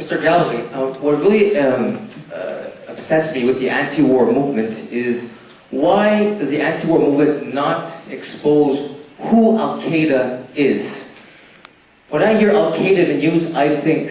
Mr. Galloway, what really upsets me with the anti-war movement is why does the anti-war movement not expose who Al-Qaeda is? When I hear Al-Qaeda in the news, I think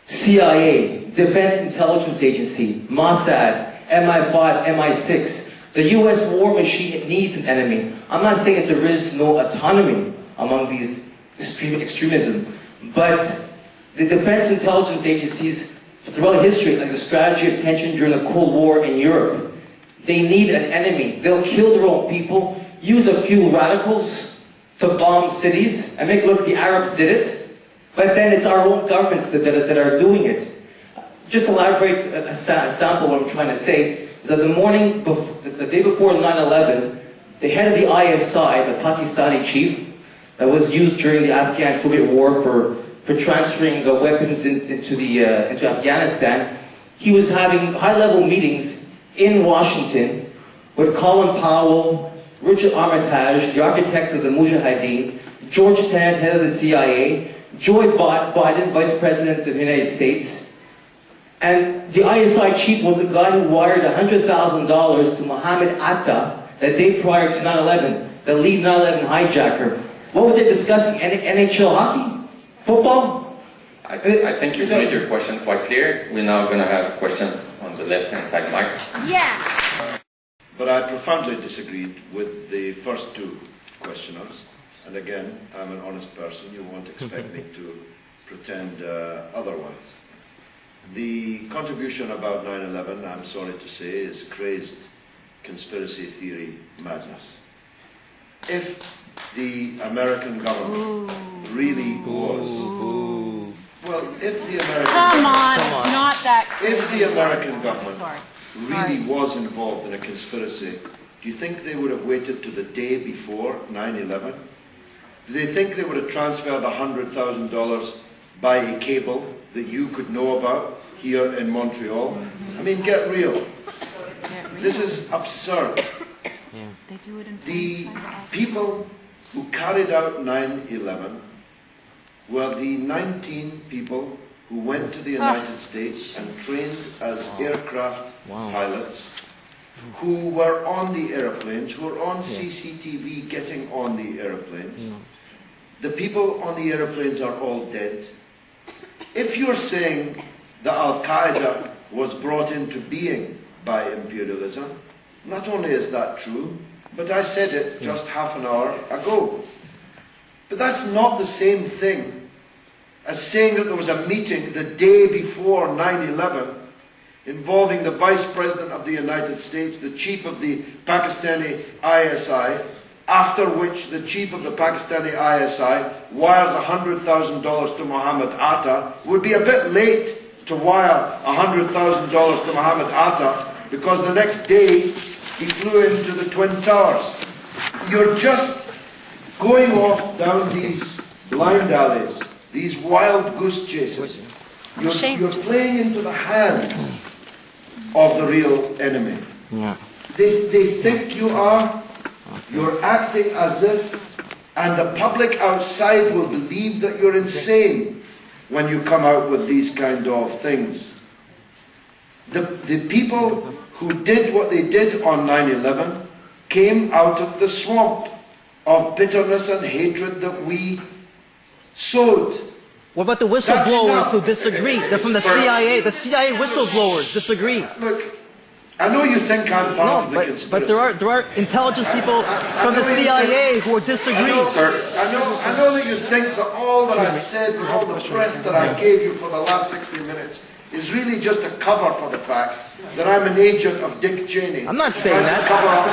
CIA, Defense Intelligence Agency, Mossad, MI5, MI6. The US war machine needs an enemy. I'm not saying that there is no autonomy among these extremism, but the defense intelligence agencies throughout history, like the strategy of tension during the Cold War in Europe, they need an enemy. They'll kill their own people, use a few radicals to bomb cities, and make look the Arabs did it, but then it's our own governments that are doing it. Just to elaborate a sample of what I'm trying to say, is that the day before 9/11, the head of the ISI, the Pakistani chief, that was used during the Afghan-Soviet war for transferring the weapons into Afghanistan, he was having high-level meetings in Washington with Colin Powell, Richard Armitage, the architects of the Mujahideen, George Tenet, head of the CIA, Joe Biden, Vice President of the United States, and the ISI chief was the guy who wired $100,000 to Mohammed Atta the day prior to 9/11, the lead 9/11 hijacker. What were they discussing? NHL hockey? Football? I think you've made your question quite clear. We're now going to have a question on the left-hand side, Mike. Yeah. But I profoundly disagreed with the first two questioners. And again, I'm an honest person. You won't expect me to pretend otherwise. The contribution about 9/11, I'm sorry to say, is crazed conspiracy theory madness. If the American government really was... Well, if the American government really was involved in a conspiracy, do you think they would have waited to the day before 9/11? Do they think they would have transferred $100,000 by a cable that you could know about here in Montreal? I mean, get real. This is absurd. The people who carried out 9/11 were the 19 people who went to the United States and trained as aircraft pilots, who were on the airplanes, who were on CCTV getting on the airplanes. The people on the airplanes are all dead. If you're saying that Al-Qaeda was brought into being by imperialism, not only is that true, but I said it just half an hour ago. But that's not the same thing as saying that there was a meeting the day before 9/11 involving the Vice President of the United States, the Chief of the Pakistani ISI, after which the Chief of the Pakistani ISI wires $100,000 to Mohammed Atta. Would be a bit late to wire $100,000 to Mohammed Atta because the next day he flew into the Twin Towers. You're just going off down these blind alleys, these wild goose chases. You're playing into the hands of the real enemy. They think you are. You're acting as if, and the public outside will believe that you're insane when you come out with these kind of things. The people who did what they did on 9/11 came out of the swamp of bitterness and hatred that we sowed. What about the whistleblowers who disagree? They're from the CIA. The CIA whistleblowers disagree. Look, I know you think I'm part of the conspiracy. But there are intelligence people from the CIA who disagree. I know that you think that all that I said, with all the breath that I gave you for the last 60 minutes, is really just a cover for the fact that I'm an agent of Dick Cheney. I'm not saying that.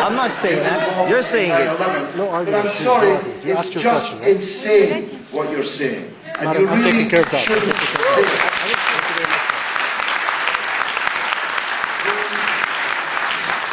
I'm not saying that. You're saying it. But I'm sorry, it's just insane what you're saying. And you really shouldn't say it.